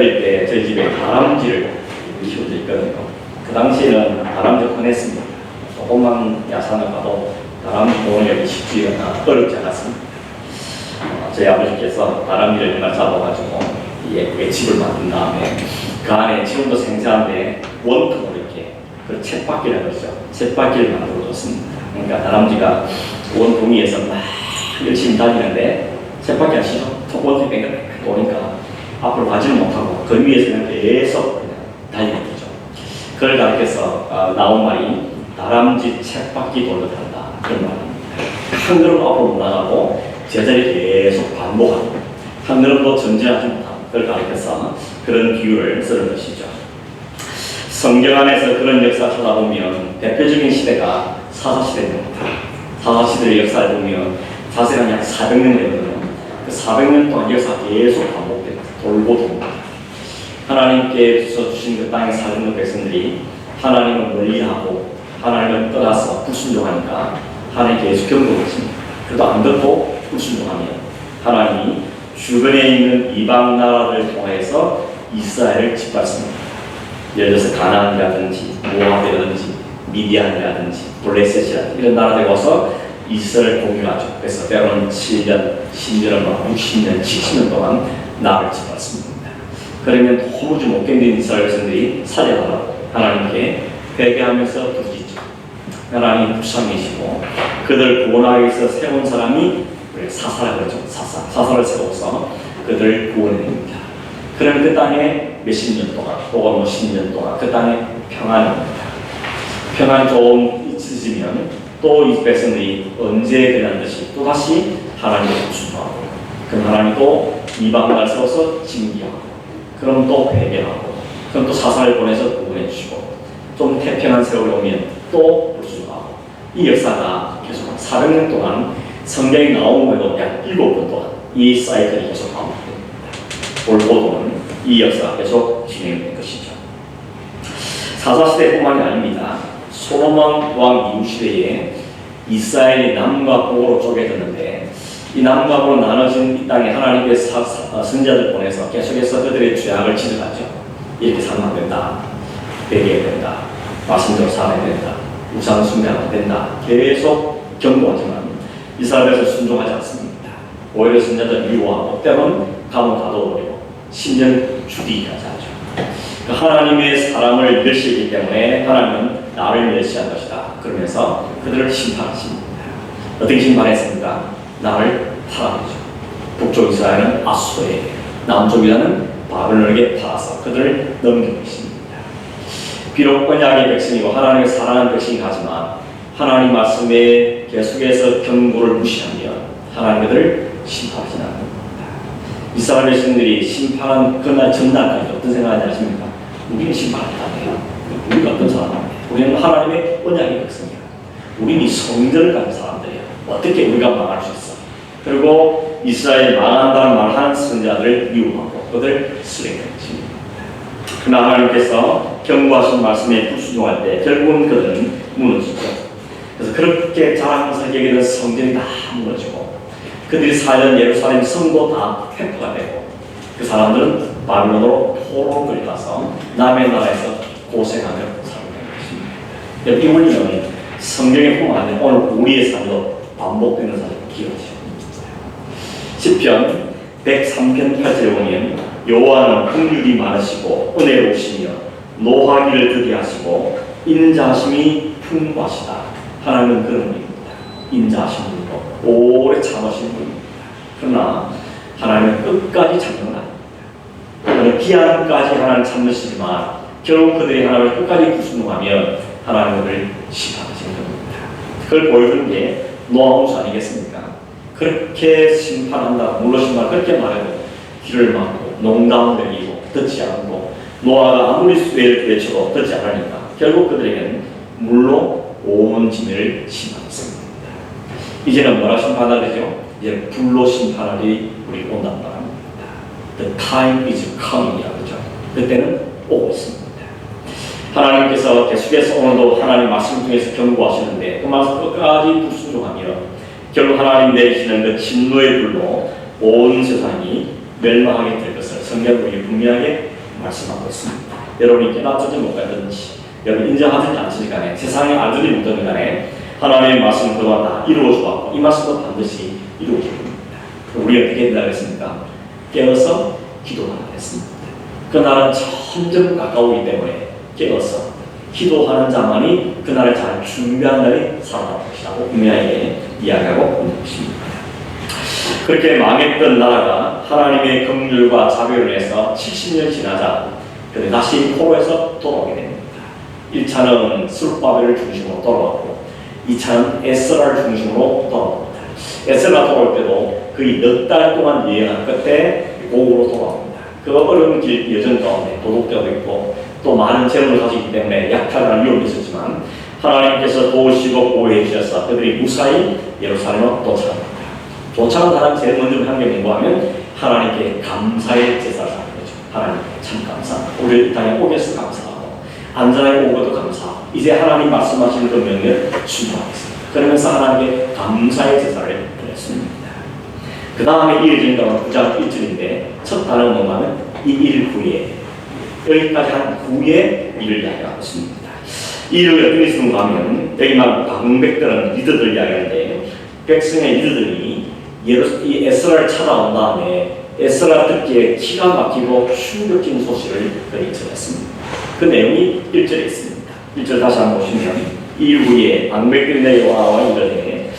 어릴 때 저희 집에 다람쥐를 키우고 있거든요. 그 당시에는 다람쥐 흔했습니다. 조금만 야산을 가도 다람쥐 보내기 쉽지 어렵지 않았습니다. 저희 아버지께서 다람쥐를 정말 잡아가지고 외집을 만든 다음에 그 안에 지금도 생생한데 원통으로 이렇게 그 쳇바퀴라고 그러죠. 쳇바퀴를 만들어줬습니다. 그러니까 다람쥐가 원통위에서 막 열심히 다니는데 쳇바퀴 아시죠? 원통이 뺑뺑뺑 도니까 앞으로 가지는 못하고 그 위에서 그냥 계속 그냥 달리는 거죠. 그걸 가르쳐서 나온 말이 다람쥐 쳇바퀴 돌려간다 그런 말입니다. 한 걸음 앞으로 못 나가고 제자리 계속 반복하고 한 걸음도 전진하지 못하고 그걸 가르쳐서 그런 비유를 쓰는 것이죠. 성경 안에서 그런 역사 찾아보면 대표적인 시대가 사사시대입니다. 사사시대의 역사를 보면 자세한 약 400년 되거든요. 그 400년 동안 역사가 계속 반복됩니다. 돌고 돕니다. 하나님께서 주신 그 땅에 사는 백성들이 하나님을 멀리하고 하나님을 떠나서 불순종하니까 하나님 계속 경고하십니다. 그래도 안 듣고 불순종하면 하나님이 주변에 있는 이방 나라를 통해서 이스라엘을 짓밟습니다. 예를 들어서 가나안이라든지 모압이라든지 미디안이라든지 블레셋이라든지 이런 나라들이 와서 이스라엘을 공격하죠. 그래서 때로는 7년, 10년, 60년, 70년 동안 나라를 짓밟습니다. 그러면 도무지 못 견딘 이스라엘 백성들이 살려달라고 하나님께 회개하면서 부르짖죠. 하나님 불쌍히시고 그들 구원하기 위해서 세운 사람이 사사라고 그러죠. 사사를 세워서 그들을 구원해냅니다. 그러면 그 땅에 몇십 년 동안 혹은 뭐 10년 동안 그 땅에 평안이 옵니다. 평안이 좀 있으시면 또 이 백성들이 언제 그랬듯이 또다시 하나님을 불순종하고 그럼 하나님도 이방 나라를 세워서 징계하고 그럼 또 회개하고 그럼 또 사사를 보내서 구원해 주시고 좀 태평한 세월이 오면 또 불순종하고 이 역사가 계속 400년 동안 성경이 나온 후에도 약 7번 동안 이 사이클이 계속 반복됩니다. 돌고도는 이 역사가 계속 진행된 것이죠. 사사시대뿐만이 아닙니다. 솔로몬 왕 이후 시대에 이스라엘이 남과 북으로 쪼개졌는데 이 남과 북으로 나눠진 이 땅에 하나님께서 선지자들 보내서 계속해서 그들의 죄악을 지적하죠. 이렇게 살면 안 된다. 배개해야 된다. 말씀대로 살아야 된다. 우상 숭배하면 안 된다. 계속 경고하지만 이스라엘에서 순종하지 않습니다. 오히려 선지자들 미워하고 때로는 감옥 가둬버리고 심지어는 죽이기까지 하죠. 하나님의 사랑을 멸시했기 때문에 하나님은 나를 멸시한 것이다. 그러면서 그들을 심판하십니다. 어떻게 심판했습니까? 나를 팔아버리죠. 북쪽 이스라엘은 아수르에게, 남쪽 유다는 바벨론에게 팔아서 그들을 넘겨주십니다. 비록 언약의 백성이고 하나님의 사랑하는 백성이 가지만 하나님 말씀에 계속해서 경고를 무시하면 하나님 그들을 심판하지 않습니다. 이스라엘 백성들이 심판한 그날 전날까지 어떤 생각하지 않습니까? 우리는 심판했다네요. 우리가 어떤 사람이에요? 우리는 하나님의 언약의 백성이야. 우리는 이 성전을 가진 사람들이야. 어떻게 우리가 망할 수 있어? 그리고 이스라엘 망한다는 말을 하는 선지자들을 미워하고 그들을 쓰레기했습니다. 그러나 하나님께서 경고하신 말씀에 불순종할 때 결국은 그들은 무너지죠. 그래서 그렇게 자랑하면서 여기는 성전이 다 무너지고 그들이 살던 예루살렘 성도 다 폐포가 되고 그 사람들은 바빌론으로 포로로 끌려가서 남의 나라에서 고생하며 살게 됩니다. 이 원리는 성경의 뿐만 아니라 오늘 우리의 삶도 반복되는 삶을 기억하십니다. 시편 103편 8절에 보면 여호와는 긍휼이 많으시고 은혜로우시며 노하기를 드게 하시고 인자하심이 풍부하시다. 하나님은 그런 분입니다. 인자하신 분이고 오래 참으신 분입니다. 그러나 하나님은 끝까지 참는 아닙니다. 기한까지 하나님 참으시지만 결국 그들이 하나님을 끝까지 불순종하면 하나님을 심판하시는 겁니다. 그걸 보여주는 게 노아홍수 아니겠습니까? 그렇게 심판한다, 물론 심판 그렇게 말해도 귀를 막고 농담을 내리고 듣지 않고 노아가 아무리 수혜를 외쳐도 듣지 않으니까 결국 그들에게는 물로 온 진을 심판했습니다. 이제는 뭐라 심판을 되죠? 이제 불로 심판하리 우리 온단 말입니다. The time is coming이라고 그러죠. 그때는 오고 있습니다. 하나님께서 계속해서 오늘도 하나님 말씀 통해서 경고하시는데 그 말씀 끝까지 불순종하며 결국 하나님 내리시는 그 진노의 불로 온 세상이 멸망하게 될 것을 성경은 분명하게 말씀하고 있습니다. 여러분이 깨닫든지 못 깨닫든지, 여러분 인정하든지 않든지 간에, 세상에 알든지 못하든지 간에 하나님의 말씀은 그동안 다 이루어주었고 이 말씀도 반드시 이루어질 겁니다. 우리 어떻게 된다겠습니까? 깨어서 기도하라 했습니다. 그날은 점점 가까우기 때문에 깨어서 기도하는 자만이 그날을 잘 준비한 날이 살아날 것이라고 분명하게 이야기하고 있는 것입니다. 그렇게 망했던 나라가 하나님의 긍휼과 자비를 해서 70년 지나자 그때 다시 포로에서 돌아오게 됩니다. 1차는 스룹바벨을 중심으로 돌아왔고 2차는 에스라를 중심으로 돌아옵니다. 에스라 돌아올 때도 거의 넉 달 동안 여행한 끝에 고국으로 돌아옵니다. 그 어려운 길 여정 가운데 도둑자도 있고 또 많은 재물을 가지기 때문에 약탈할 위험이 있었지만 하나님께서 도우시고 보호해 주셔서 그들이 무사히 예루살렘으로 도착합니다. 도착한 사람 제일 먼저 한 게 뭔가하면 하나님께 감사의 제사를 하는 거죠. 하나님께 참 감사. 우리 이 땅에 오게 해서 감사하고 안전하게 온 것도 감사하고 이제 하나님 말씀하시는 그 명령을 순종하겠습니다. 그러면서 하나님께 감사의 제사를 드렸습니다. 그 다음에 이어진 가운데 9장 1절인데 첫 단어는 뭔가하면 이 일 후에 여기까지 한 후에 일을 이야기하고 있습니다. 이 일을 어떻게 쓰는가 하면 여기만 방백들은 리더들 이야기하는데 백성의 리더들이 이 에스라를 찾아온 다음에 에스라 듣기에 기가 막히고 충격적인 소식을 그에게 전했습니다. 그 내용이 1절에 있습니다. 1절 다시 한번 보시면 이 후에 방백들이 내려와 이르되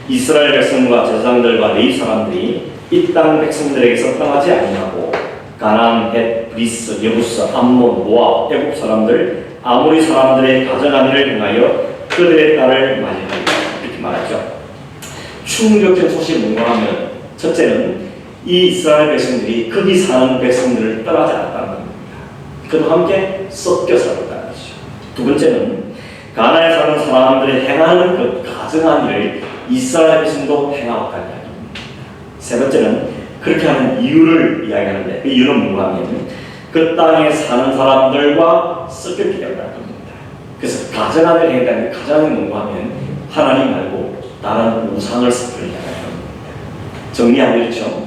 이스라엘 백성과 제사장들과 레위 사람들이 이 땅 백성들에게서 떠나지 아니하고 가나안, 헷, 브리스, 여부스, 암몬, 모압, 애굽 사람들, 아모리 사람들의 가정한 일을 행하여 그들의 딸을 맞이하리라 이렇게 말하죠. 충격적인 소식이 뭔가 하면 첫째는 이 이스라엘 백성들이 거기 사는 백성들을 떠나지 않았다는 겁니다. 그들과 함께 섞여 살았다는 것이죠. 두 번째는 가나안에 사는 사람들이 행하는 그 가정한 일을 이스라엘 백성도 행하였다는 이야기입니다. 세 번째는 그렇게 하는 이유를 이야기하는데 그 이유는 뭔가 하면 그 땅에 사는 사람들과 섞였기 때문이라는 겁니다. 그래서 가정한 일을 행했다는 가정이 뭔가 하면 하나님 말고 다른 우상을 섞으려 하는 겁니다. 정리하면 이렇죠.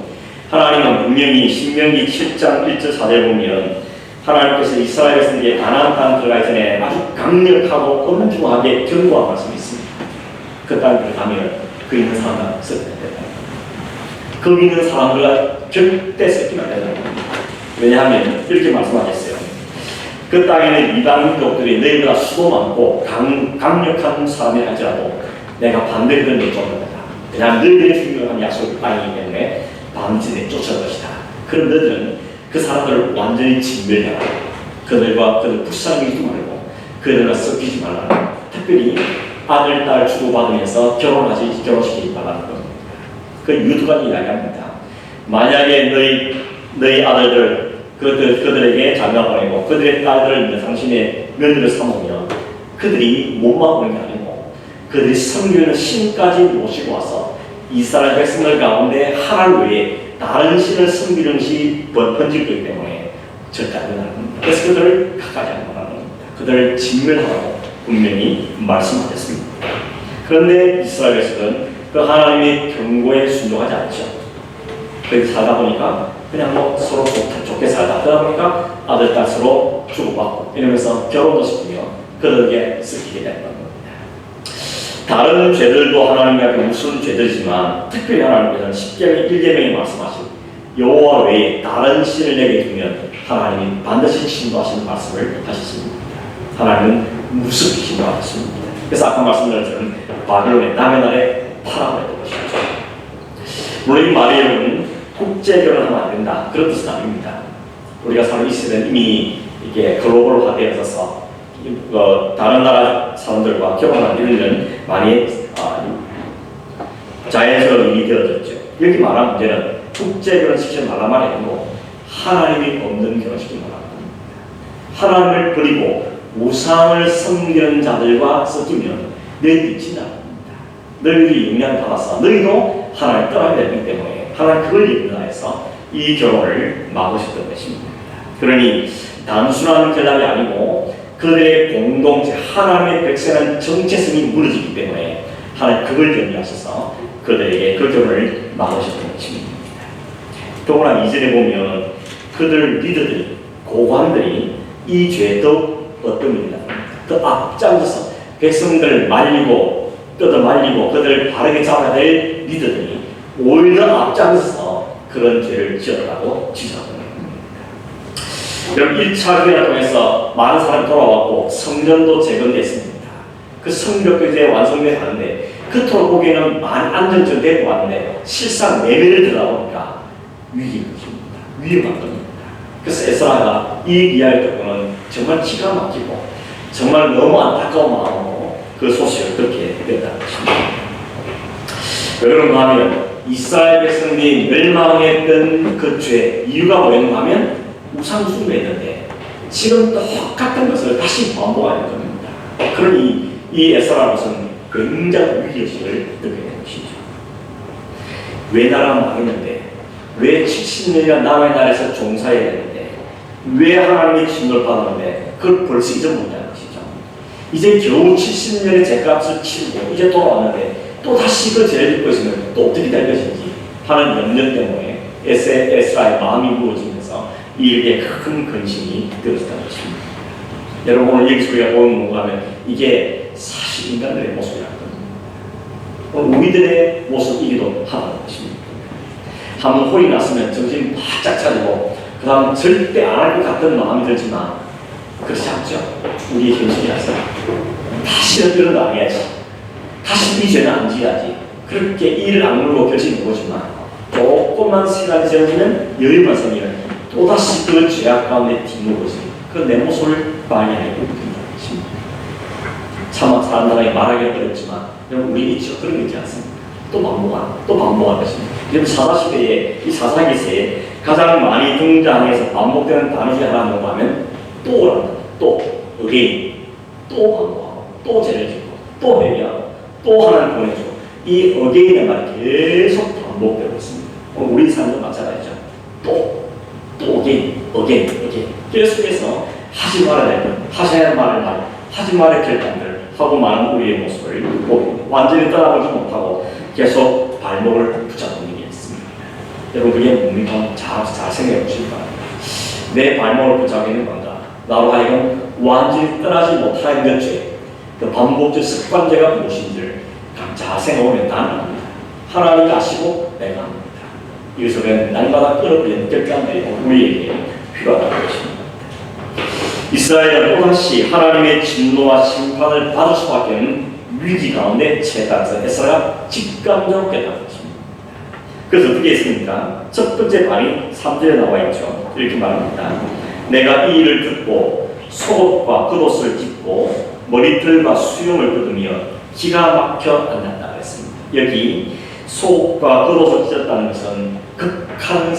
하나님은 분명히 신명기 7장 1절 4절 보면 하나님께서 이스라엘 백성에게 가나안 땅 들어가기 전에 아주 강력하고 엄중하게 경고한 말씀이 있습니다. 그 땅에 가면 그 있는 사람과 섞여야 된다. 거기 있는 사람들과 절대 섞이면 안 된다. 왜냐하면 이렇게 말씀하셨어요. 그 땅에는 이방 민족들이 너희보다 수도 많고 강력한 사람이 할지라도 내가 반대로 내쫓는다. 왜냐하면 너희들의 중요한 약속의 땅이기 때문에 반드시 내쫓을 것이다. 그럼 너희들은 그 사람들을 완전히 진멸해라. 그들과 그들 불쌍히지 말고 그들과 섞이지 말라. 특별히 아들, 딸 주고받으면서 결혼시키지 말라는 겁니다. 그 유두가 이야기합니다. 만약에 너희 아들들 그들에게 자녀 보내고 그들의 딸들을 당신의 며느리를 삼으면 그들이 몸만 오는 게 아니고 그들이 섬기는 신까지 모시고 와서 이스라엘 백성들 가운데 하나님 외에 다른 신을 섬기는 것이 번질 거기 때문에 절대 안 된다는 겁니다. 그래서 그들을 가까이 안 하는 겁니다. 그들을 진멸하라고 분명히 말씀하셨습니다. 그런데 이스라엘 백성은 그 하나님의 경고에 순종하지 않죠. 그렇게 살다 보니까 그냥 서로 좋게 살다 보니까 아들, 딸 서로 주고받고 이러면서 결혼도 시키며 그들에게 섞이게 되는 겁니다. 다른 죄들도 하나님께 무슨 죄들이지만 특별히 하나님께서는 10계명 1계명에 말씀하신 여호와 외에 다른 신을 내게 두면 하나님이 반드시 신도하시는 말씀을 하셨습니다. 하나님은 무섭게 신도하셨습니다. 그래서 아까 말씀드린 것처럼 바벨론의 남의 나라에 파라오했던 것이죠. 물론 이 말이 여러분 국제 결혼하면 안 된다 그런 뜻은 아닙니다. 우리가 사는 이 시대는 이미 이게 글로벌화되어서 다른 나라 사람들과 결혼하는 일은 많이 자연스러운 일이 되어졌죠. 이렇게 말하는 문제는 국제 결혼시키지 말란 말이 아니고 하나님이 없는 결혼시키지 말라는 겁니다. 하나님을 버리고 우상을 섬기는 자들과 섞이면 너희들이 진다. 너희들이 영향을 받아서 너희도 하나님 떠나야 되기 때문에 하나님 그걸 염려해서 이 결혼을 막으셨던 것입니다. 그러니 단순한 결합이 아니고 그들의 공동체 하나님의 백성의 정체성이 무너지기 때문에 하나님 그걸 염려하셔서 그들에게 그 결혼을 막으셨던 것입니다. 더구나 2절에 보면 그들 리더들이 고관들이 이 죄에 더 어떤 일이다. 더 앞장서서 백성들을 말리고 뜯어 말리고 그들을 바르게 잡아야 될 리더들이 오히려 앞장서서 그런 죄를 지었다고 지적하는 겁니다. 여러분 1차 교회를 통해서 많은 사람이 돌아왔고 성전도 재건됐습니다. 그 성벽도 완성돼 가는데 그토록 보기에는 많이 안정적되고 왔는데 실상 내면을 들어보니까 위기인 것입니다. 위험한 겁니다. 그래서 에스라가 이 이야기 듣고는 정말 기가 막히고 정말 너무 안타까운 마음으로 그 소식을 그렇게 듣는다는 것입니다. 그런가 하면 이스라엘 백성들이 멸망했던 그 죄 이유가 뭐였는가 하면 우상 숭배했는데 지금 똑같은 것을 다시 반복하는 겁니다. 그러니 이 에스라로서는 굉장히 위기의식을 느끼게 되는 것이죠. 왜 나라가 망했는데 왜 70년이나 남의 나라에서 종사해야 되는데 왜 하나님의 진노를 받았는데 그걸 벌써 잊어버린다는 것이죠. 이제 겨우 70년의 죄값을 치르고 이제 돌아왔는데 또 다시 그 죄를 짓고 있으면 또 어떻게 될 것인지 하는 염려 때문에 에스라의 마음이 무거워지면서 이 일에 큰 근심이 되었다는 것입니다. 여러분 오늘 여기서 우리가 보는 뭔가 하면 이게 사실 인간들의 모습이라는 겁니다. 우리들의 모습이기도 하다는 것입니다. 한번 홀이 났으면 정신 바짝 차리고 그 다음 절대 안 할 것 같은 마음이 들지만 그렇지 않죠. 우리의 현실이라서 다시는 그런 거 안 해야지. 다시 이 죄는 안 지어야지. 그렇게 일을 악물고 결심해 보지만 조금만 시간이 지나면 여유만 생기면 또다시 그 죄악 가운데 뒤집어지는 그 내 모습을 발견하게 된다는 것입니다. 참 사람들에게 말하기가 어렵지만 여러분 우리 있죠. 그런 게 있지 않습니까? 또 반복할 것입니다. 지금 사사시대에 이 사사기세에 가장 많이 등장해서 반복되는 단어 중에 하나 뭔가 하면 또 again 또 반복하고 또 죄를 짓고 또 회개하고 또 하나를 보내주고 이 again의 말이 계속 반복되고 있습니다. 우리 삶도 마찬가지죠. 또 again 계속해서 하지 말아야 될 것, 하셔야 할 말을 하지 말아야 될 결단들 하고 많은 우리의 모습을 보고 완전히 떠나가지 못하고 계속 발목을 붙잡는 일이 있습니다. 여러분 그게 뭡니까? 잘 생각해 보시기 바랍니다. 내 발목을 붙잡고 있는 건가? 나로 하여금 완전히 떠나지 못하는 것 죄, 그 반복적 습관제가 무엇인지를 잘 생각하면 나는 압니다. 하나님이 아시고 내가 압니다. 여기서 그냥 날마다 끌어올리는 결단들이 우리에게 필요하다는 것입니다. 이스라엘은 또다시 하나님의 진노와 심판을 받을 수밖에 없는 위기 가운데 처해서 에스라가 직감적으로 깨달은 것입니다. 그래서 어떻게 했습니까? 첫 번째 말이 3절에 나와 있죠. 이렇게 말합니다. 내가 이 일을 듣고 속옷과 겉옷을 찢고 머리털과 수염을 뜯으며 기가 막혀 앉았다 그랬습니다. 여기 속옷과 겉옷을 찢었다는 것은 극한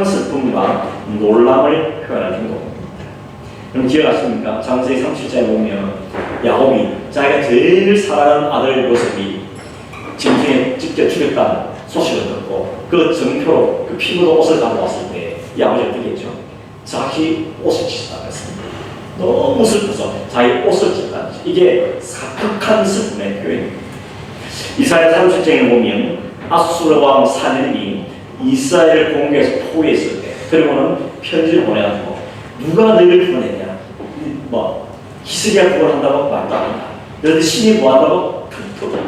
슬픔과 놀람을 표현하는 겁니다. 여러분 기억하십니까? 창세기 37장에 보면 야곱이 자기가 제일 사랑하는 아들 요셉이 짐승에 직접 죽였다는 소식을 듣고 그 정표로 그 피부도 옷을 가져왔을 때 야곱이 어떻게 했죠? 자기 옷을 찢었다고 했습니다. 너무 슬퍼서 자기 옷을 찢었다는 거죠. 이게 극한 슬픔의 표현입니다. 이사야 37장에 보면 아수르 왕 사내들이 이스라엘을 공격해서 포위했을 때 그리고는 편지를 보내가지고 누가 너희를 구원했냐? 히스기야 구원한다고 말도 안 한다. 너희들 신이 구한다고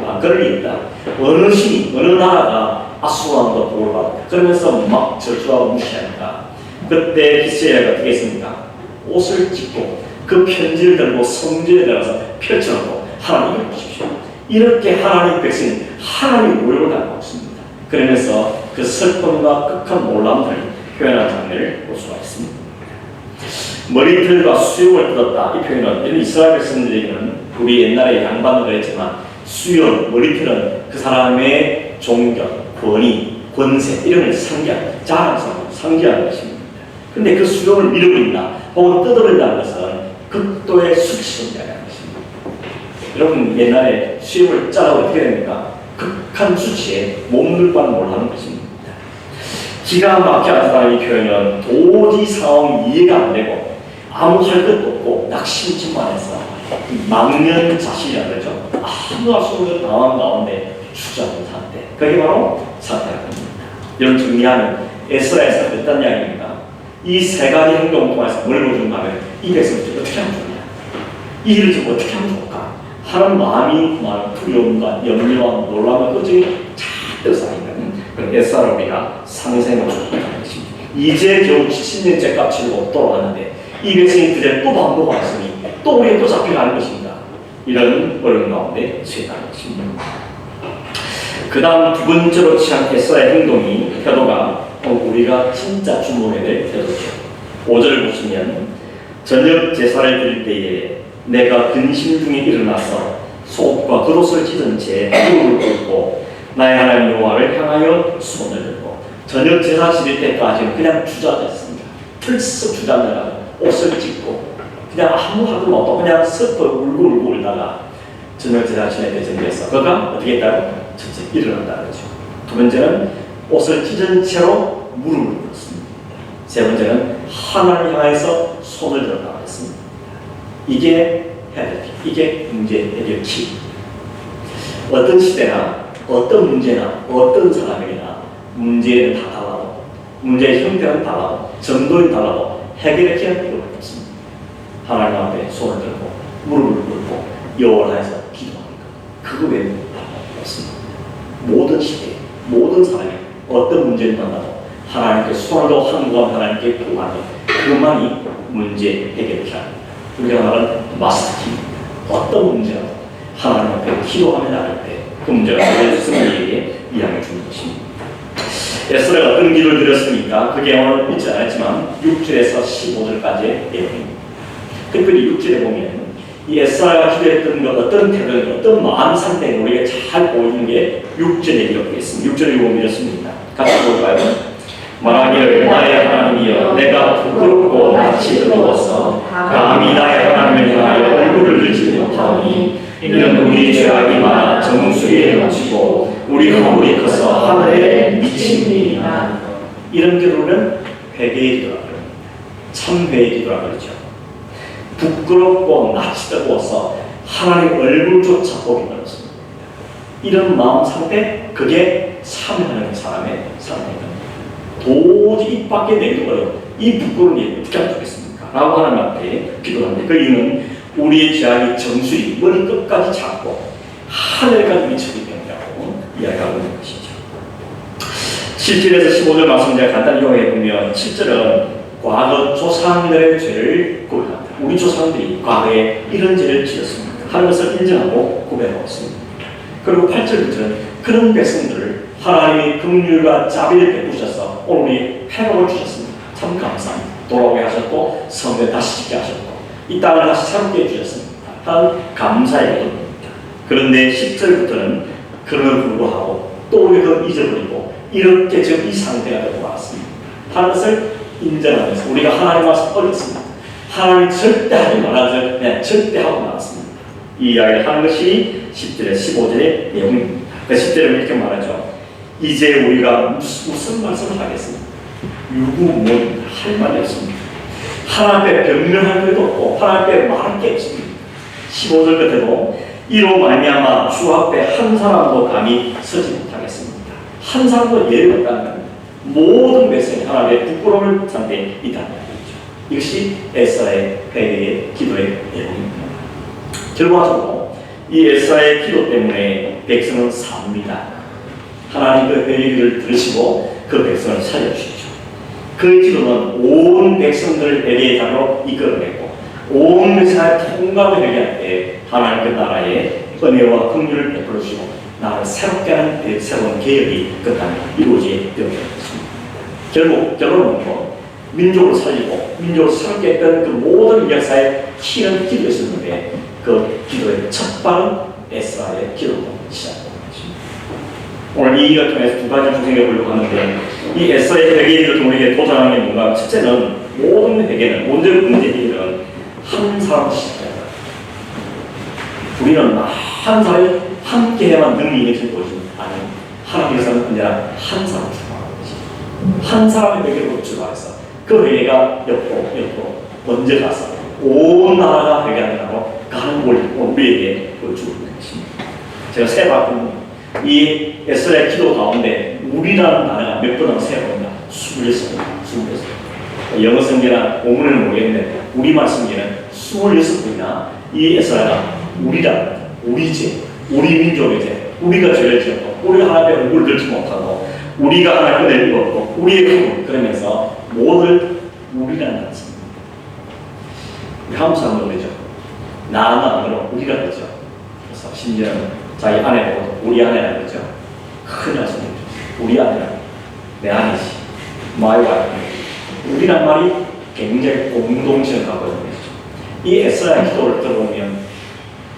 안 그럴 리 있다. 어느 신이 어느 나라가 아수르 왕보다 복을 받았다. 그러면서 막 절주하고 무시하니까 그때 히스기야가 어떻게 했습니까? 옷을 찢고 그 편지를 들고 성전에 들어가서 펼쳐놓고 하나님을 보십시오. 이렇게 하나님 백성이 하나님의 모욕을 당하고 있습니다. 그러면서 그 슬픔과 극한 놀람을 표현하는 장면을 볼 수가 있습니다. 머리털과 수염을 뜯었다. 이 표현은 이스라엘 백성들에게는 우리 옛날에 양반도 그랬지만 수염, 머리털은 그 사람의 존경, 권위, 권세 이런 걸 상기하는 것입니다. 근데 그 수염을 밀어버린다 혹은 뜯어버린다는 것은 극도의 수치를 이야기하는 것입니다. 여러분 옛날에 수염을 자르고 어떻게 됩니까? 극한 수치에 몸둘 바는 몰라는 것입니다. 기가 막혀 앉았다는 이 표현은 도저히 상황이 이해가 안 되고 아무 할 것도 없고 낙심증만해서 망년 자신이라 그러죠. 아무 할 수 없는 당황 가운데 주저하는 상태. 그게 바로 상태라고 합니다. 여러분 정리하면 에스라에서 어떤 이야기입니까? 이 세 가지 행동 통해서 뭘 보여준가 하면 이 백성을 좀 어떻게 하면 좋냐, 이 일을 좀 어떻게 하면 좋을까 하는 마음이 두려움과 염려와 놀라움과 걱정이 잔뜩 쌓이는 그런 에스라를 우리가 상생으로 하는 것입니다. 이제 겨우 70년째 값치고 돌아왔는데 이 백성이 그제 또 반복하였으니 또 우리가 또 잡혀가는 것입니다. 이런 어려운 가운데 처했다는 것입니다. 그 다음 두 번째로 취한 에스라의 행동이 태도가 우리가 진짜 주목해야 될 태도죠. 5절을 보시면 저녁 제사를 드릴 때에 내가 근심 중에 일어나서 속옷과 겉옷을 찢은 채 무릎을 꿇고 나의 하나님 여호와를 향하여 손을 들고 저녁 제사 지낼 때까지는 그냥 주저앉았습니다. 털썩 주저앉아서 옷을 찢고 그냥 아무 하도 없고 그냥 슬퍼 울고 울다가 저녁 제사 지낼 때 정리해서 그가 어떻게 했다고? 첫째 일어난다는 거죠. 두 번째는 옷을 찢은 채로 무릎을 꿇었습니다. 세 번째는 하나님을 향해서 손을 들었다고 했습니다. 이게 해야 될 길, 이게 문제 해결 키. 어떤 시대나 어떤 문제나 어떤 사람에게나 문제는 다 달라도 문제의 형태는 달라도 정도는 달라도 해결의 키는 필요가 없습니다. 하나님 앞에 손을 들고 무릎을 꿇고 여호와를 향해서 기도하는 것, 그거 외에는 답이 없습니다. 모든 시대에 모든 사람이 어떤 문제를 만나도 하나님께 손으로 항구한 하나님께 구하는 그만이 문제 해결을 합니다. 우리가 말하는 마스터키입니다. 어떤 문제라도 하나님 앞에 기도하며 나갈 때 그 문제가 해결됐으면 우리에게 이야기해 주는 것입니다. 에스라가 어떤 기도를 드렸습니까? 그게 오늘 읽지 않았지만 6절에서 15절까지의 내용입니다. 특별히 6절에 보면 이 에스라가 기도했던 것, 어떤 태도, 어떤 마음 상태를 우리가 잘 보이는 게 6절에 기록되어 있습니다. 6절에 보면 이렇습니다. 같이 볼까요? 말하기를 나의 하나님이여 내가 부끄럽고 낯이 뜨거워서 감히 나의 하나님을 향하여 얼굴을 들지 못하오니 이는 우리 죄악이 많아 정수리에 넘치고 우리 허물이 커서 하늘에 미친이니라. 이런 기도는 회개의 기도라고 합니다. 참회의 기도라고 그러죠. 부끄럽고 낯이 뜨거워서 하나님 얼굴조차 보기 어렵습니다. 이런 마음 상태, 그게 참회하는 사람의 상태입니다. 도저히 입 밖에 내기도 어려워. 이 부끄러운 일 어떻게 하면 좋겠습니까? 라고 하나님 앞에 기도하는데 그 이유는 우리의 죄악이 정수리 머리 끝까지 작고 하늘까지 미치기 때문이라고 이야기하고 있는 것이죠. 7절에서 15절 말씀 제가 간단히 요약해 보면 7절은 과거 조상들의 죄를 고백합니다. 우리 조상들이 과거에 이런 죄를 지었습니다 하는 것을 인정하고 고백하고 있습니다. 그리고 8절부터는 그런 백성들을 하나님이 긍휼과 자비를 베푸셔서 오늘 우리 회복을 주셨습니다. 참 감사합니다. 돌아오게 하셨고 성을 다시 짓게 하셨고 이 땅을 다시 새롭게 해주셨습니다. 한 감사의 기도입니다. 그런데 10절부터는 그럼에도 불구하고 또 우리가 그걸 잊어버리고 이렇게 지금 이 상태가 되고 왔습니다 하는 것을 인정하면서 우리가 하나님 앞에서 어렸습니다. 하나님 절대 하지 말아서 그냥 절대 하고 말았습니다. 이 이야기를 하는 것이 10절에 15절의 내용입니다. 그 10절은 이렇게 말하죠. 이제 우리가 무슨 말씀을 하겠습니까? 유구무원입니다. 할 말이 없습니다. 하나님 앞에 변명할 것도 없고 하나님 앞에 말할 게 없습니다. 15절 끝에도 이로 말미암아 주 앞에 한 사람도 감히 서지 못하겠습니다. 한 사람도 예외 없다는 모든 백성이 하나님의 부끄러움을 상대에 있다는 얘기죠. 이것이 에스라의 회개의 기도의 내용입니다. 결과적으로 이 에스라의 기도 때문에 백성은 삽니다. 하나님 그 회개를 들으시고 그 백성을 살려주시죠. 그 기도는 온 백성들을 회개의 자로 이끌어내고 온 백성의 통감을 회개할 때 하나님 그 나라의 은혜와 긍휼을 베풀어 주시고 나라를 새롭게 하는 새로운 개혁이 그 땅에 이루어지게 되었습니다. 결국 결론은 뭐 민족을 살리고 민족을 새롭게 했던 그 모든 역사의 키는 기도였었는데 그 기도의 첫 발은 에스라의 기도로 시작됩니다. 오늘 이 일을 통해서 두 가지 중생해 보려고 하는데 이 에스라의 회개를 우리에게 도전하는 게 뭔가 첫째는 모든 회개는 모든 문제 해결은 한 사람씩 시작해야 합니다. 우리는 한 사람이 함께 해야만 능력이 있는 것이 아니고 하나님께서는 언제나 한 사람을 출발하는 것이죠. 한 사람의 회개로 출발해서 그 회개가 옆으로 먼저 가서 온 나라가 회개하느라고 가는 걸 우리에게 보여주고 있는 것입니다. 제가 세 바퀴 이 에스라의 기도 가운데 우리라는 나라가 몇 번이나 세어본다. 26번. 영어 성경이나 본문은 모르겠는데 우리말 성경은 26번이나 이 에스라가 우리라, 우리 죄, 우리 민족의 죄, 우리가 죄를 지었고 우리가 하나님의 얼굴을 들지 못하고 우리가 하나님의 은혜를 입었고 우리의 힘을 그러면서 모든 우리라는 말씀. 한국 사람도 그러죠. 나만으로 우리가 그러죠. 그래서 심지어는 자기 아내도 우리 아내라 그러죠. 큰일 났습니다. 우리 아내라. 내 아내지. My wife. 우리란 말이 굉장히 공동체를 갖고 있는 것이죠. 이 에스라의 기도를 들어보면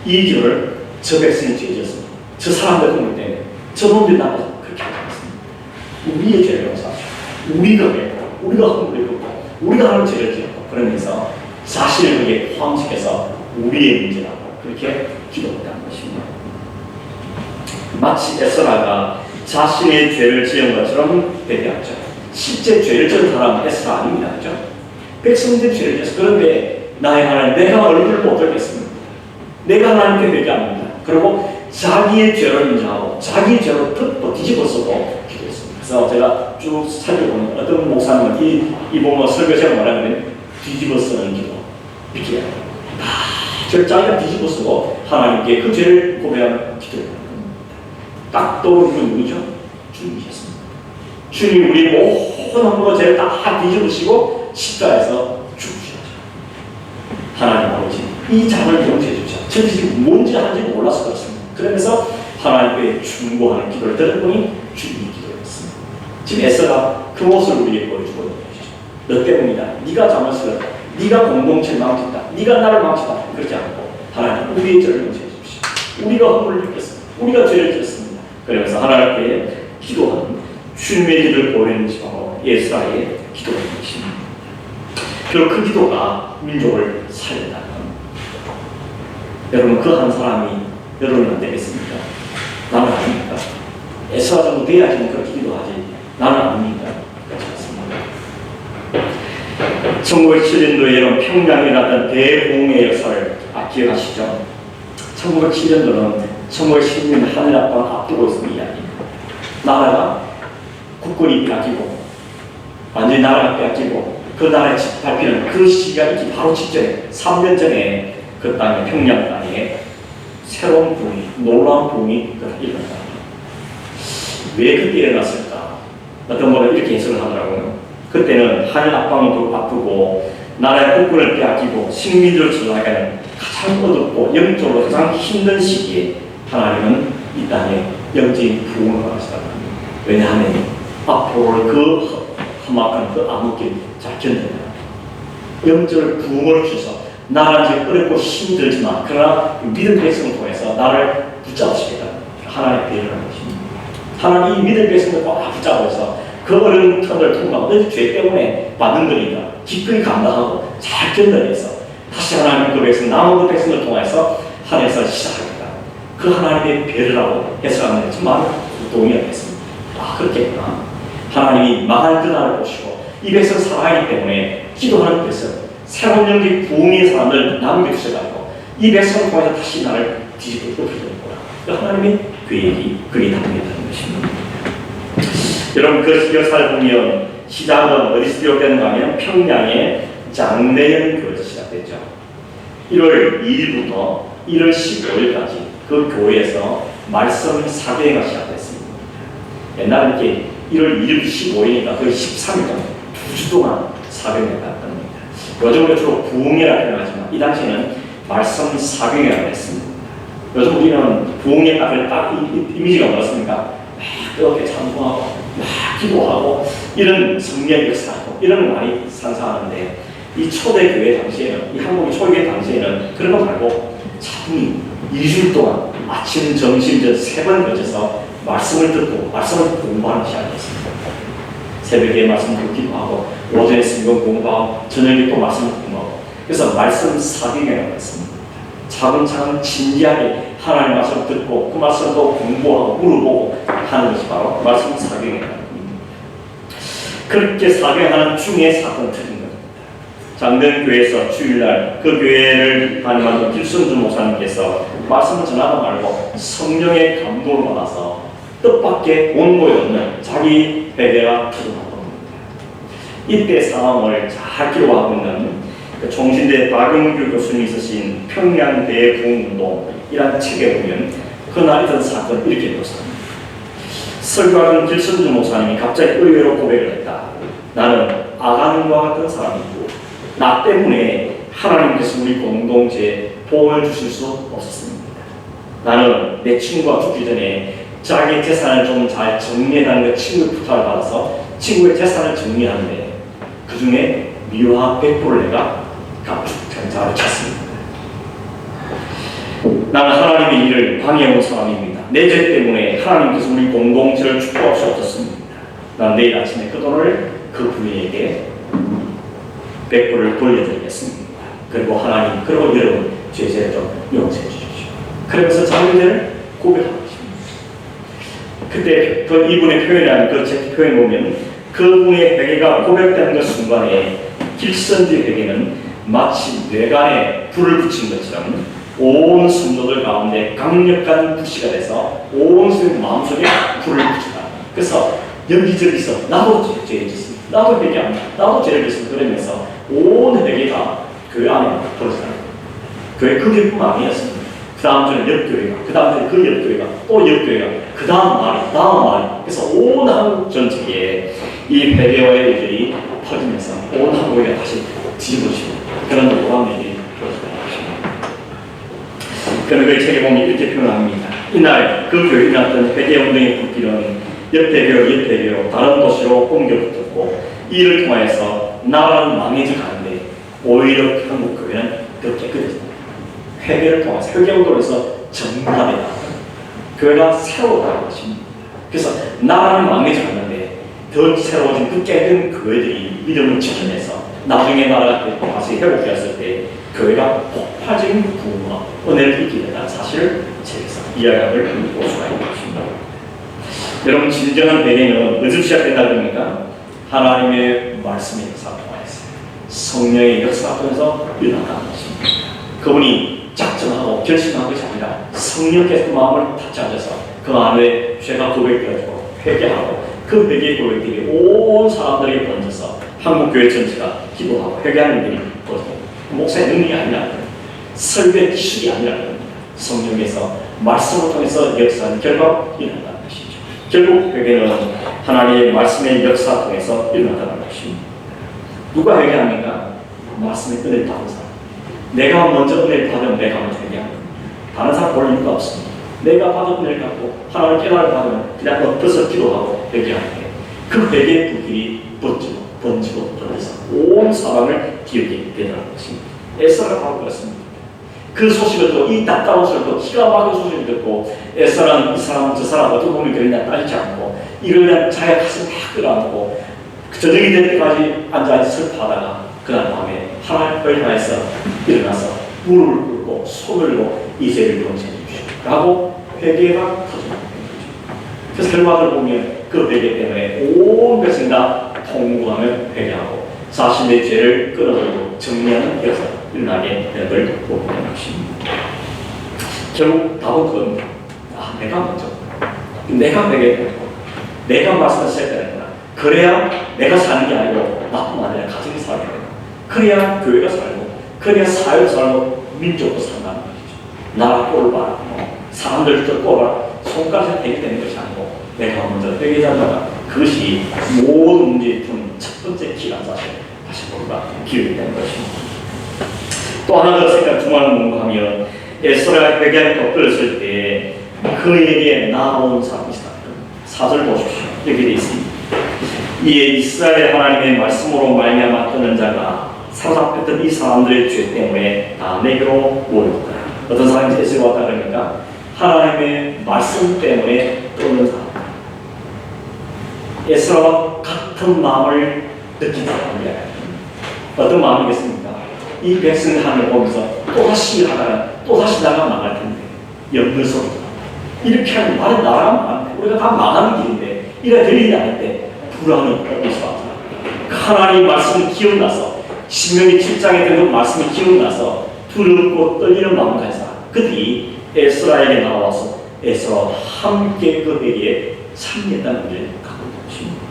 이 절을 저 백성이 죄졌습니다. 저 사람들 꿈을 때문에 저놈들이 나빠서 그렇게 하지 않습니다. 우리의 죄를 용서하죠. 우리가 했고 우리가 헌물을 입었고 우리가 하는 죄를 지었고 그러면서 자신을 그게 포함시켜서 우리의 문제라고 그렇게 기도했다는 것입니다. 마치 에스라가 자신의 죄를 지은 것처럼 대비하죠. 실제 죄를 지은 사람은 에스라 아닙니다. 그죠? 백성들이 죄를 지었어. 그런데 나의 하나님, 내가 얼굴을 못 들겠습니다. 내가 하나님께 되지 않는다. 그리고 자기의 죄를 인정하고 자기의 죄로 또 뒤집어쓰고 기도했습니다. 그래서 제가 쭉 살펴보는 어떤 목사님은 이 부분 설교제가 말하면 뒤집어쓰는 기도 이렇게 죄를 자기가 뒤집어쓰고 하나님께 그 죄를 고백하는 기도를 합니다. 딱 떠오르는 누구죠? 주님이셨습니다. 주님이 우리 모든 한번 죄를 다 뒤집으시고 십자가에서 죽으셨죠. 하나님 아버지 이 잔을 용서해 주시오. 저는 지금 뭔지 하는지 몰라서 그렇습니다. 그러면서 하나님께 충고하는 기도를 들었더니 주님이 기도했습니다. 지금 에스라가 그 모습을 우리에게 보여주고 있는 것이죠. 너 때문이다. 네가 잘못했다. 네가 공동체를 망쳤다. 네가 나를 망쳤다. 그렇지 않고 하나님 우리의 죄를 용서해 주십시오. 우리가 허물을 했습니다. 우리가 죄를 지었습니다. 그러면서 하나님께 기도하는 주님의 기도를 보이는 것이 바로 에스라의 기도인 것입니다. 결국 그 기도가 민족을 살렸다는 겁니다. 여러분 그 한 사람이 여러분은 안 되겠습니까? 나는 아닙니까? 에스라 정도 돼야지 그렇게 기도하지 나는 아닙니까? 그렇지 않습니다. 1907년도에 이런 평양에 났던 대붕의 역사를 기억하시죠? 1907년도는 1916년 한일합방을 앞두고 있는 이야기입니다. 나라가 국권이 빼앗기고 완전히 나라가 빼앗기고 그 나라의 밟히는 그 시기가 있기 바로 직전에 3년 전에 그 땅에 평양 땅에 새로운 붕이 놀라운 붕이 일어났다. 왜 그때 일어났을까? 어떤 분은 이렇게 해석을 하더라고요. 그때는 한일 압방도 앞두고 나라의 국권을 빼앗기고 식민지를 전락하는 가장 어둡고 영적으로 가장 힘든 시기에 하나님은 이 땅에 영적인 부흥을 하시다. 왜냐하면 앞으로 그 험악한 그 암흑길 잘 견뎌내라. 영적을 부흥을 주셔서 나라는 지금 어렵고 힘들지만 그러나 믿음 백성을 통해서 나를 붙잡으시겠다. 하나님의 배려를 하는 것입니다. 하나님 이 믿음 백성을 꽉 붙잡아서 그 어려운 틈을 통과하고 내 죄 때문에 받는 거니까 기꺼이 감당하고 잘 견뎌내서 다시 하나님 그 백성 남은 그 백성을 통해서 하늘에서 시작하겠다. 그 하나님의 배려라고 해석하는 정말 동의하겠습니다. 아 그렇겠구나. 하나님이 망할 그 날을 보시고 이 백성 살아가기 때문에 기도하는 백성 새로운 영적 부흥의 사람들 남겨주셔가지고 이 백성을 통해서 다시 나를 뒤집어 엎으려는구나. 하나님의 계획이 그리 담겨있다는 것입니다. 여러분 그 역사를 보면 시작은 어디서 비롯되는가 하면 평양의 장례연교에서 시작됐죠. 1월 2일부터 1월 15일까지 그 교회에서 말씀 사교회가 시작됐습니다. 옛날에 이렇게 1월 2일 15일이니까 그 13일 동안 2주 동안 사교회가 갔답니다. 요즘은 주로 부흥회라 표현하지만 이 당시에는 말씀 사교회라고 했습니다. 요즘 우리는 부흥회 딱 이미지가 뭐였습니까? 이렇게 찬송하고 막 기도하고 이런 성령 역사하고 이런 걸 많이 상상하는데 이 초대교회 당시에는 이 한국의 초대교회 당시에는 그런 거 말고 차분히 2주 동안 아침, 점심, 전 3번 거쳐서 말씀을 듣고 말씀을 공부하는 시간이었습니다. 새벽에 말씀 듣기도 하고 오전에 성경 공부하고 저녁에 또 말씀을 공부하고 그래서 말씀 사경이라고 했습니다. 차근차근 진지하게 하나님의 말씀을 듣고 그 말씀도 공부하고 물어보고 하는 것이 바로 말씀 사경이라는 겁니다. 그렇게 사경하는 중에 사건 터진 겁니다. 장대교회에서 주일날 그 교회를 담임하는 길성준 목사님께서 말씀을 전하다 말고 성령의 감동을 받아서 뜻밖의 원고에 없는 자기 베개가 터져나온 겁니다. 이때 상황을 잘 기록하고 있는 종신대 박용규 교수님이 쓰신 평양 대부흥운동이라는 책에 보면 그날 있던 사건을 이렇게 묘사합니다. 설교하는 길선주 목사님이 갑자기 의외로 고백을 했다. 나는 아가님과 같은 사람이고 나 때문에 하나님께서 우리 공동체에 복을 주실 수 없었습니다. 나는 내 친구가 죽기 전에 자기 재산을 좀 잘 정리해달라는 그 친구의 부탁을 받아서 친구의 재산을 정리하는데 그 중에 미화 100불을 내가 값주장자를 찾습니다. 나는 하나님의 일을 방해해온 사람입니다. 내 죄 때문에 하나님께서 우리 공동체를 축복할 수 없었습니다. 난 내일 아침에 그 돈을 그 부인에게 100불을 돌려드리겠습니다. 그리고 하나님, 그리고 여러분 죄를 좀 용서해 주십시오. 그러면서 자기 죄를 고백하고 있습니다. 그때 그 이분의 표현이라는 그 제 표현을 보면 그분의 회개가 고백되는 그 순간에 길선지 회개는 마치 뇌간에 불을 붙인 것처럼 온 성도들 가운데 강력한 불씨가 돼서 온 성도들 마음속에 불을 붙인다. 그래서 여기저기서 나도 죄를 짓습니다. 나도 회개합니다. 나도 죄를 짓습니다. 그러면서 온 회개가 교회 안에 벌어져요. 교회 그 교회뿐만 아니었습니다. 그 다음 주는 옆교회가, 그 다음 주는 그 옆교회가, 또 옆교회가, 그 다음 말이. 그래서 온 한국 전체에 이 회개와의 일들이 퍼지면서 온 한국에 다시 뒤집어지고 그런 놀라운 일이 벌어졌다. 그런 그 책에 보면 이렇게 표현합니다. 이날 그 교회에 났던 회개운동의 불길은 옆회교, 다른 도시로 옮겨 붙었고 이를 통하여서 나라는 망해져 가는데 오히려 한국 교회는 더 깨끗해졌다. 회개를 통해서 회개운동에서 정답이다. 교회가 새로워다는 것입니다. 그래서 나라는 망해져 갔는데 더 새로워진 그 깨끗한 교회들이 믿음을 지켜내서 나중에 나라가 다시 회복되었을 때 교회가 폭발적인 부흥과 은혜를 입게 된다는 사실을 제게서 이야기를 볼 수가 있는 것입니다. 여러분, 진정한 회개는 어디서 시작된다 그러니까 하나님의 말씀의 역사가 통하였어요. 성령의 역사가 통해서 일어난다는 것입니다. 그분이 작정하고 결심한 것이 아니라 성령께서 그 마음을 다짜져서 그 안에 죄가 고백되어지고 회개하고 그 회개의 고백들이 온 사람들에게 번져서 한국교회 전체가 기도하고 회개하는 일이 벌어집니다. 목사의 능력이 아니라 설교의 기술이 아니라 성령께서 말씀을 통해서 역사하는 결과가 일어난다는 것이죠. 결국 회개는 하나님의 말씀의 역사를 통해서 일어난다는 것입니다. 누가 회개합니까? 말씀의 은혜를 받은 사람. 내가 먼저 은혜를 받으면 내가 먼저 회개합니다. 다른 사람 볼 이유가 없습니다. 내가 받은 은혜를 갖고 하나님 깨달음을 받으면 그냥 엎어서 기도하고 회개하는데 그 회개의 불길이 번지고 그래서 온 사람을 기울게 되는 것입니다. 에스라가 바로 그렇습니다. 그 소식을 듣고 이 답답한 소식을 듣고 기가 막힌 소식을 듣고 에스라는 이 사람 저 사람 어떻게 보면 그랬냐 따지지 않고 이걸 그냥 자기가 가슴 다 끌어안고 저녁이 될 때까지 앉아있어 슬퍼하다가 그날 밤에 하나님을 향해서 일어나서 무릎을 꿇고 손을 들고 이 죄를 용서해 주십시오 라고 회개가 터집니다. 그래서 결과를 보면 그 회개 때문에 온 백성이 다 통곡하며 회개하고 자신의 죄를 끊어들고 정리하는 역사가 일어나게 되는 걸 보게 되는 것입니다. 결국 답은 그겁니다. 내가 먼저 내가 회개했고 내가 말씀을 시작했구나. 그래야 내가 사는 게 아니고 나뿐만 아니라 가정이 살게 되고 그래야 교회가 살고 그래야 사회가 살고 민족도 산다는 것이죠. 나라 꼴을 봐라. 사람들도 꼴을 손가락에 대게 되는 것이 아니고 내가 먼저 회개자다가 그것이 모든 문제의 첫 번째 기간 사실 다시 우리가 기울게 되는 것입니다. 또 하나 더 생각 중요한 공부하면 에스라가 회개를 꺾었을 때 그에게 나아온 사람이 있다. 4절 보십시오. 여기 되어 있습니다. 이에 이스라엘 하나님의 말씀으로 말미암아 떠는 자가 사로잡혔던 이 사람들의 죄 때문에 다 내게로 모였다. 어떤 사람이 에스라 왔다 그러니까 하나님의 말씀 때문에 떠는 사람. 에스라와 같은 마음을 느낀 사람이에요. 어떤 마음이겠습니까? 이 백성을 하늘 보면서 또다시 하다가 또다시 나가 망할 텐데 염려 속에서 이렇게 하면 말은 나가면 안 돼. 우리가 다 망하는 길인데 이래 들리지 않을 때 불안이 있어. 하나님 말씀이 기억나서 신명기 7장에 된 그 말씀이 기억나서 두렵고 떨리는 마음을 가진 사람 그들이 에스라에게 나와서 에스라와 함께 그 회개에 참여했다는 것을 갖고 있는 것입니다.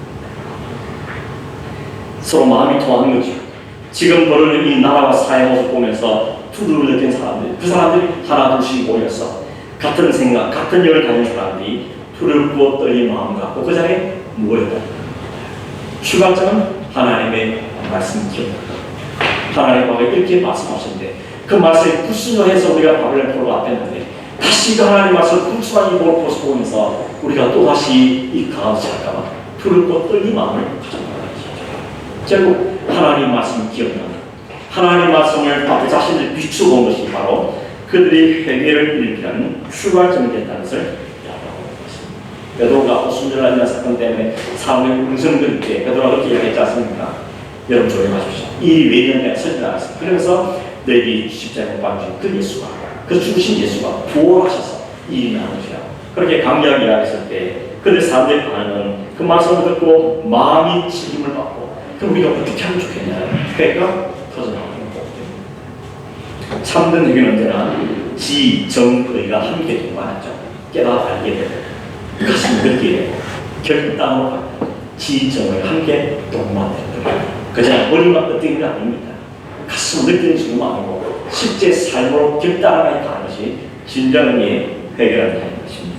서로 마음이 통하는 거죠. 지금 벌어진 이 나라와 사회 모습 보면서 두려움을 느낀 사람들, 그 사람들이 하나 둘씩 모여서 같은 생각, 같은 열을 가진 사람들이 두렵고 떨린 마음 갖고 그 자리에 모였다. 출발점은 하나님의 말씀이죠. 하나님과 이렇게 말씀하셨는데 그 말씀에 불순종해서 우리가 바벨론 포로 앞했는데 다시 그 하나님 말씀을 불순한 이 모습 보면서 우리가 또다시 이 강한 잠깐만 두렵고 떨린 마음을 가져가는 것이죠. 결국 하나님 말씀을 기억나는 하나님 말씀을 앞에 자신을 비추어 본 것이 바로 그들이 회개를 일으키는 출발점이 됐다는 것을 이야기하고 있습니다. 베드로가 오순절한 사건 때문에 사람들이 응성거릴 때 베드로가 그렇게 이야기했지 않습니까? 여러분 조용하십시오. 이 외년에 서지 않았습니다. 그러면서 너희들이 십자가에 못 박히신 그 예수가 그 죽으신 예수가 부활하셔서 이 일이 나는 것이라 그렇게 강력하게 이야기했을 때 그들 사람들의 반응은 그 말씀을 듣고 마음이 지림을 받고 그럼 우리가 어떻게 하면 좋겠냐 회가 터져나오는 거거든요. 참된 회개는 언제나 지, 정, 의가 함께 동반하죠. 깨달아 알게 되고 가슴을 느끼게 되고 결단으로 가고 지, 정을 함께 동반되는 거예요. 그냥 머리만 어떻게 게 아닙니다. 가슴을 느끼는 수도 아니고 실제 삶으로 결단하게 가는 것이 진정의 회개라는 것입니다.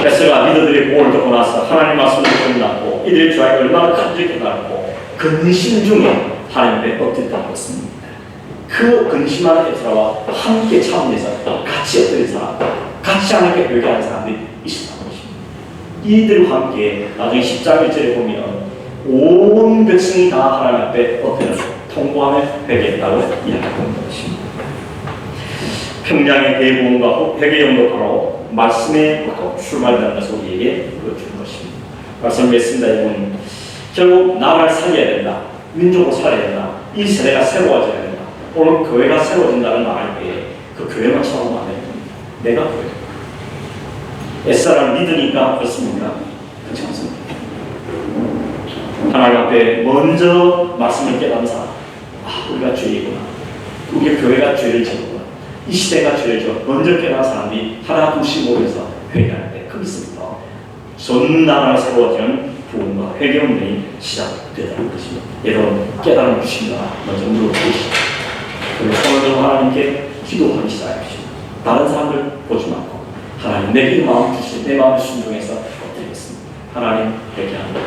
에스가 리더들의 보호를 듣고 나서 하나님 말씀을 끝났고 이들의 죄악이 얼마나 간절히 깨달았고 근심 중에 하나님 앞에 엎드렸다는 것입니다. 그 근심하는 에스라와 함께 참여해서 같이 엎드린 사람, 같이 하나님께 회개하는 사람들이 있었다는 것입니다. 이들과 함께 나중에 10장 1절에 보면 온 백성이 다 하나님 앞에 엎드려서 통보하며 회개했다고 이야기하는 것입니다. 평양의 대부분과 회개용도 바로 말씀에부터 출발되는 것을 우리에게 보여주는 것입니다. 말씀했습니다. 이분 결국 나라를 살려야 된다. 민족을 살려야 된다. 이 세대가 새로워져야 된다. 오늘 교회가 새로워진다는 말할 때 그 교회만 처음 안 됩니다. 내가 교회. 옛사람을 믿으니까 그렇습니까? 그렇지 않습니다. 하나님 앞에 먼저 말씀을 깨닫는 사람. 우리가 죄이구나. 우리 교회가 죄를 지었구나. 이 시대가 죄를 지어 먼저 깨닫는 사람이 하나 둘씩 모여서 회개할 때 거기서부터 전 나라가 새로워지는 부흥과 회개 운동이 시작되다는 것입니다. 여러분 깨달음을 주신다. 먼저 물어보시죠. 그리고 손을 들고 하나님께 기도하기 시작하십시오. 다른 사람들 보지 말고 하나님 내게 마음 주시니 내 마음을 순종해서 엎드리겠습니다. 하나님 회개합니다.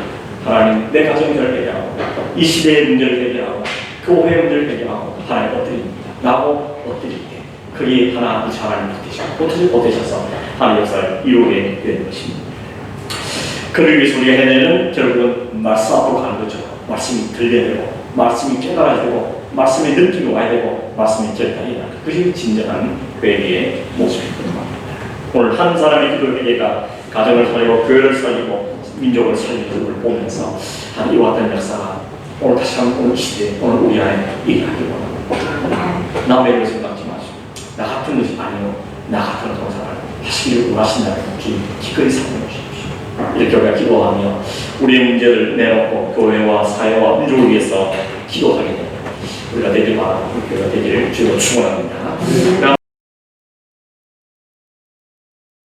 하나님 내 가정을 회개하고 이 시대의 문제를 해결하고 교회 문제를 해결하고 하나님 엎드립니다. 라고 엎드릴 때 그게 하나 이 하나님 보태셔서 하나님 역사를 이루게 되는 것입니다. 그를 위해서 우리가 해내는 결국은 말씀 앞으로 가는 거죠. 말씀이 들려야 되고 말씀이 깨달아야 되고 말씀의 느낌이 와야 되고 말씀의 결단이 나야 되고 그것이 진정한 회개의 모습이거든요. 오늘 한 사람의 기도 회개가 가정을 살리고 교회를 살리고 민족을 살리는 것을 보면서 이와 같은 역사가 오늘 다시 한번 오늘 시대에 오늘 우리 안에 일어나기 원합니다. 남의 일을 생각하지 마시고 나 같은 것이 아니고 나 같은 동사를 하시기를 원하신다는 기꺼이 사는 것이십시오. 이렇게 우리가 기도하며 우리의 문제를 내놓고 교회와 사회와 민족을 위해서 기도하게 됩니다. 우리가 되길 바라고 교회가 되기를 주로 축원합니다.